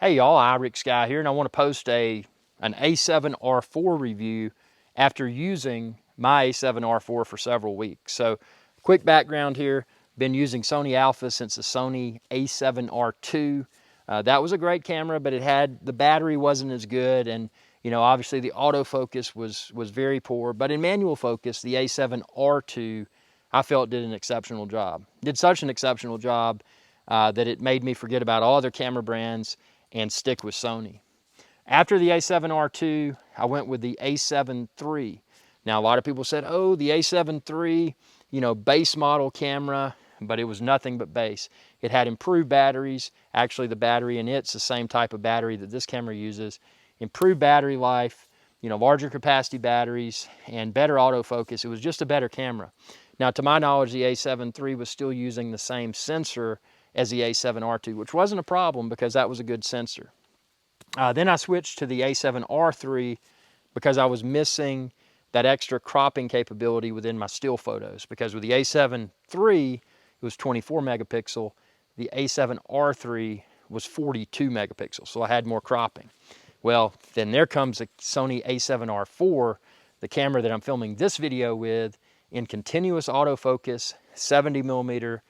Hey y'all, iRick Guy here, and I want to post an A7R4 review after using my A7R4 for several weeks. So, quick background here, been using Sony Alpha since the Sony a7R2. That was a great camera, but the battery wasn't as good, and obviously the autofocus was very poor. But in manual focus, the A7R2 I felt did an exceptional job. Did such an exceptional job that it made me forget about all other camera brands and stick with Sony. After the A7R2, I went with the A7 III. Now, a lot of people said, oh, the A7 III, base model camera, but it was nothing but base. It had improved batteries. Actually, the battery in it's the same type of battery that this camera uses. Improved battery life, larger capacity batteries, and better autofocus. It was just a better camera. Now, to my knowledge, the A7 III was still using the same sensor as the A7R2, which wasn't a problem because that was a good sensor. Then I switched to the A7R3 because I was missing that extra cropping capability within my still photos. Because with the A7 III, it was 24 megapixel. The A7R3 was 42 megapixels, so I had more cropping. Well, then there comes the Sony a7R4, the camera that I'm filming this video with, in continuous autofocus, 70 millimeter,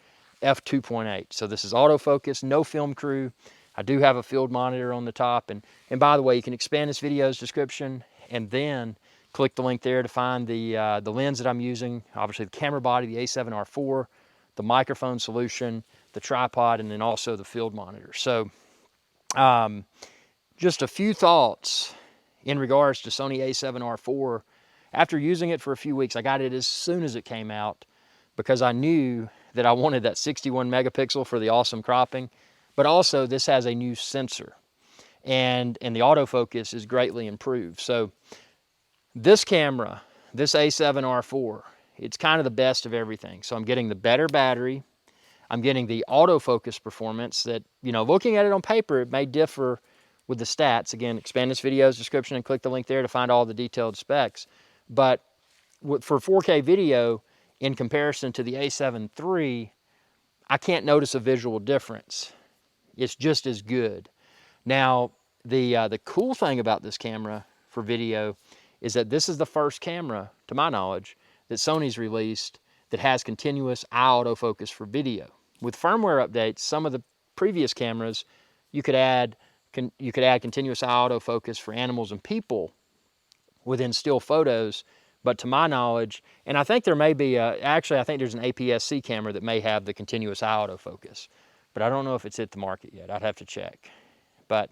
f2.8. So this is autofocus, no film crew. I do have a field monitor on the top. And by the way, you can expand this video's description and then click the link there to find the lens that I'm using. Obviously the camera body, the A7R4, the microphone solution, the tripod, and then also the field monitor. So just a few thoughts in regards to Sony a7R4. After using it for a few weeks, I got it as soon as it came out because I knew that I wanted that 61 megapixel for the awesome cropping, but also this has a new sensor and the autofocus is greatly improved. So this camera, this A7R4, it's kind of the best of everything. So I'm getting the better battery, I'm getting the autofocus performance that, looking at it on paper, it may differ with the stats. Again, expand this video's description and click the link there to find all the detailed specs. But for 4K video, in comparison to the A7 III, I can't notice a visual difference. It's just as good. Now, the cool thing about this camera for video is that this is the first camera, to my knowledge, that Sony's released that has continuous eye autofocus for video. With firmware updates, some of the previous cameras, you could add continuous eye autofocus for animals and people within still photos. But to my knowledge, and I think there may be, actually I think there's an APS-C camera that may have the continuous eye autofocus, but I don't know if it's hit the market yet. I'd have to check. But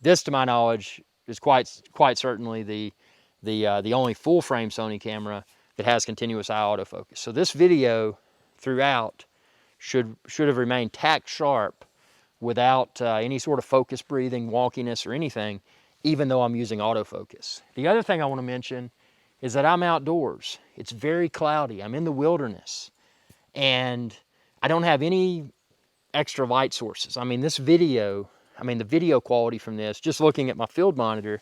this, to my knowledge, is quite certainly the only full-frame Sony camera that has continuous eye autofocus. So this video throughout should have remained tack sharp without any sort of focus breathing, wonkiness, or anything, even though I'm using autofocus. The other thing I want to mention is that I'm outdoors. It's very cloudy. I'm in the wilderness, and I don't have any extra light sources. I mean, the video quality from this, just looking at my field monitor,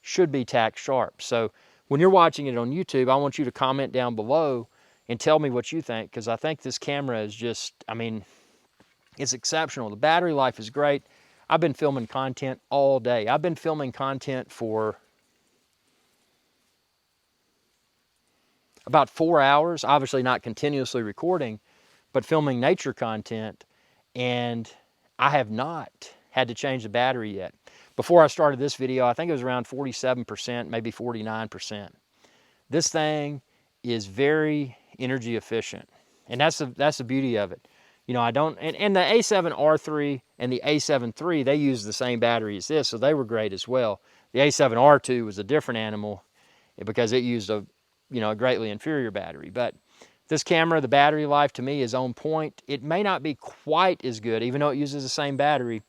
should be tack sharp. So when you're watching it on YouTube, I want you to comment down below and tell me what you think, because I think this camera is just, it's exceptional. The battery life is great. I've been filming content all day. I've been filming content for about 4 hours, obviously not continuously recording, but filming nature content, and I have not had to change the battery yet. Before I started this video, I think it was around 47%, maybe 49%. This thing is very energy efficient, and that's the beauty of it. And the A7R3 and the A7 III, they use the same battery as this, so they were great as well. The A7R2 was a different animal because it used a greatly inferior battery. But this camera, the battery life to me is on point. It may not be quite as good, even though it uses the same battery,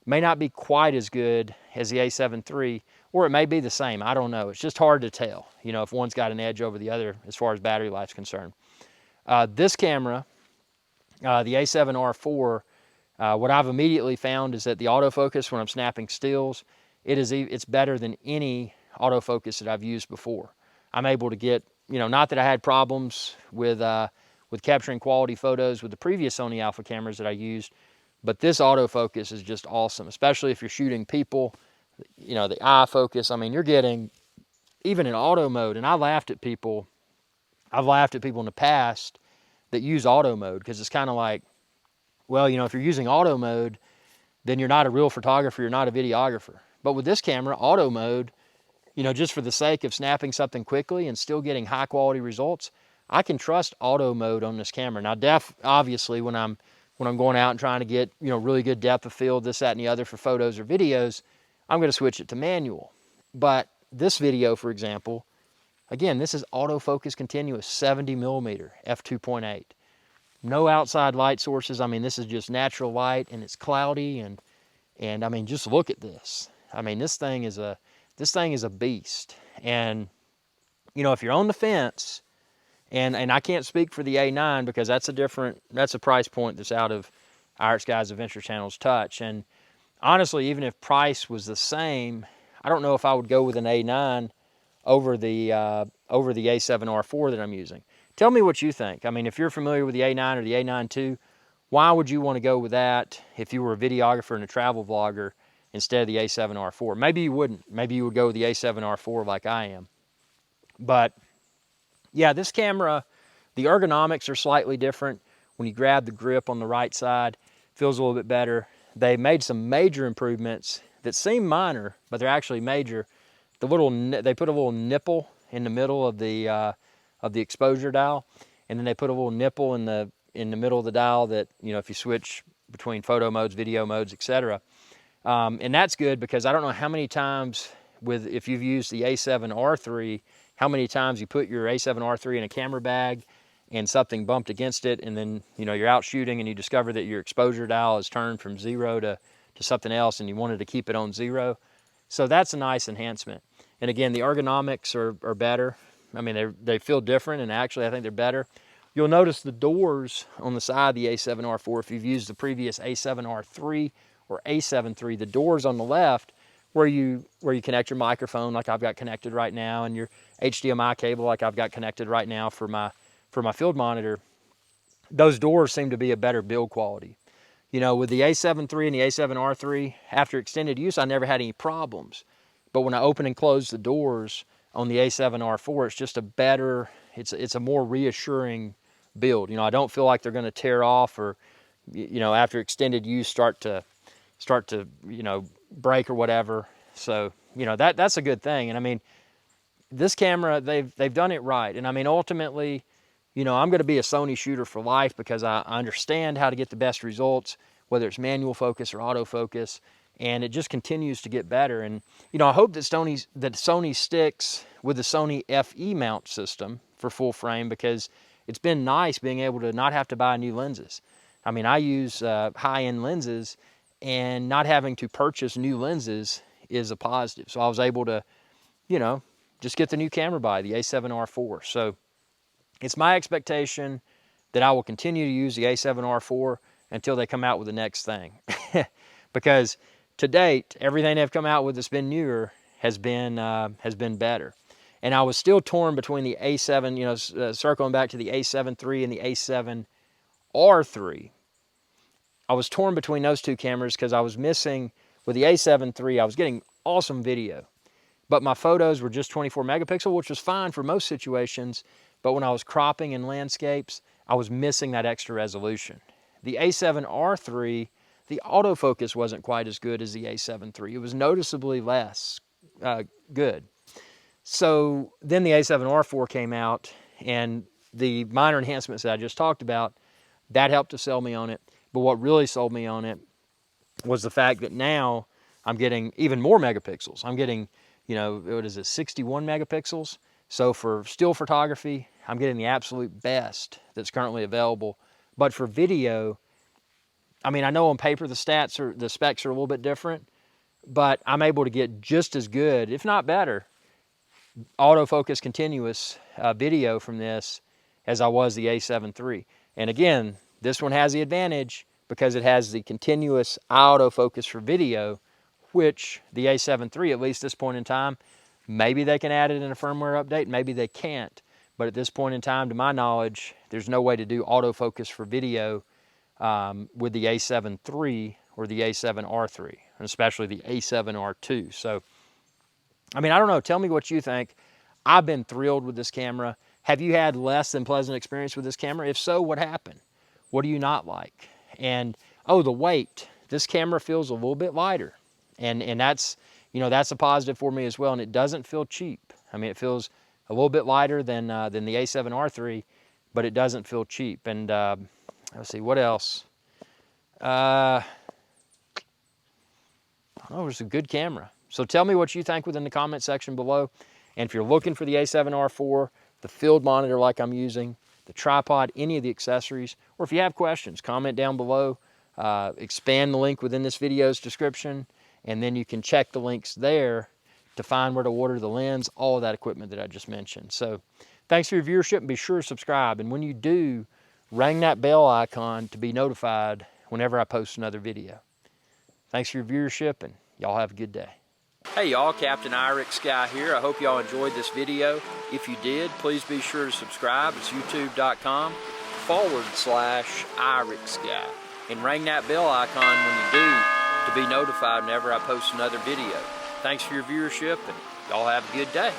may not be quite as good as the A7 III, or it may be the same. I don't know. It's just hard to tell, if one's got an edge over the other as far as battery life's concerned. This camera, the A7R4, what I've immediately found is that the autofocus when I'm snapping stills, it's better than any autofocus that I've used before. I'm able to get, not that I had problems with capturing quality photos with the previous Sony Alpha cameras that I used, But this autofocus is just awesome, especially if you're shooting people. You know, the eye focus, I mean, you're getting, even in auto mode, and I've laughed at people in the past that use auto mode, because it's kind of like, well, you know, if you're using auto mode, then you're not a real photographer, you're not a videographer. But with this camera, auto mode, you know, just for the sake of snapping something quickly and still getting high quality results, I can trust auto mode on this camera. Now, obviously, when I'm going out and trying to get, you know, really good depth of field, this, that, and the other for photos or videos, I'm going to switch it to manual. But this video, for example, again, this is autofocus continuous, 70 millimeter, f2.8. No outside light sources. I mean, this is just natural light, and it's cloudy, and I mean, just look at this. I mean, this thing is a beast. And you know, if you're on the fence, and I can't speak for the A9 because that's a price point that's out of our Skies Adventure Channel's touch. And honestly, even if price was the same, I don't know if I would go with an A9 over the A7R4 that I'm using. Tell me what you think. I mean, if you're familiar with the A9 or the A9 II, why would you want to go with that if you were a videographer and a travel vlogger instead of the A7R4? Maybe you wouldn't. Maybe you would go with the A7R4 like I am. But yeah, this camera, the ergonomics are slightly different. When you grab the grip on the right side, it feels a little bit better. They made some major improvements that seem minor, but they're actually major. They put a little nipple in the middle of the exposure dial, and then they put a little nipple in the middle of the dial that, you know, if you switch between photo modes, video modes, etc. And that's good because I don't know how many times if you've used the A7R3, how many times you put your A7R3 in a camera bag and something bumped against it, and then, you know, you're out shooting and you discover that your exposure dial is turned from 0 to something else, and you wanted to keep it on 0. So that's a nice enhancement. And again, the ergonomics are better. I mean, they feel different, and actually I think they're better. You'll notice the doors on the side of the A7R4, if you've used the previous A7R3 or A7 III, the doors on the left where you connect your microphone like I've got connected right now, and your HDMI cable like I've got connected right now for my field monitor, those doors seem to be a better build quality. You know, with the A7 III and the A7R3, after extended use, I never had any problems. But when I open and close the doors on the A7R4, it's just a better, it's a more reassuring build. You know, I don't feel like they're going to tear off, or, you know, after extended use start to you know, break or whatever. So, you know, that's a good thing. And I mean, this camera, they've done it right. And I mean, ultimately, you know, I'm going to be a Sony shooter for life because I understand how to get the best results, whether it's manual focus or autofocus, and it just continues to get better. And you know, I hope that Sony sticks with the Sony FE mount system for full frame, because it's been nice being able to not have to buy new lenses. I mean, I use high-end lenses, and not having to purchase new lenses is a positive. So I was able to, you know, just get the new camera by the A7R4. So it's my expectation that I will continue to use the A7R4 until they come out with the next thing. Because to date, everything they've come out with that's been newer has been better. And I was still torn between the A7, you know, circling back to the A7 III and the A7R3. I was torn between those two cameras because I was missing, with the A7 III, I was getting awesome video, but my photos were just 24 megapixel, which was fine for most situations. But when I was cropping in landscapes, I was missing that extra resolution. The A7R3, the autofocus wasn't quite as good as the A7 III. It was noticeably less good. So then the A7R4 came out, and the minor enhancements that I just talked about, that helped to sell me on it. But what really sold me on it was the fact that now I'm getting even more megapixels. I'm getting, you know, what is it, 61 megapixels? So for still photography, I'm getting the absolute best that's currently available. But for video, I mean, I know on paper the specs are a little bit different, but I'm able to get just as good, if not better, autofocus continuous video from this as I was the A7 III. And again, this one has the advantage because it has the continuous autofocus for video, which the A7 III, at least this point in time, maybe they can add it in a firmware update, maybe they can't. But at this point in time, to my knowledge, there's no way to do autofocus for video with the A7 III or the A7R3, and especially the A7R2. So, I mean, I don't know. Tell me what you think. I've been thrilled with this camera. Have you had less than pleasant experience with this camera? If so, what happened? What do you not like? And, oh, the weight. This camera feels a little bit lighter. And that's, you know, that's a positive for me as well. And it doesn't feel cheap. I mean, it feels a little bit lighter than the A7R3, but it doesn't feel cheap. And let's see, what else? Oh, it's a good camera. So tell me what you think within the comment section below. And if you're looking for the A7R4, the field monitor like I'm using, the tripod, any of the accessories, or if you have questions, comment down below. Expand the link within this video's description, and then you can check the links there to find where to order the lens, all of that equipment that I just mentioned. So thanks for your viewership, and be sure to subscribe. And when you do, ring that bell icon to be notified whenever I post another video. Thanks for your viewership, and y'all have a good day. Hey y'all, Captain Irix Guy here. I hope y'all enjoyed this video. If you did, please be sure to subscribe. It's youtube.com/Irix Guy. And ring that bell icon when you do to be notified whenever I post another video. Thanks for your viewership, and y'all have a good day.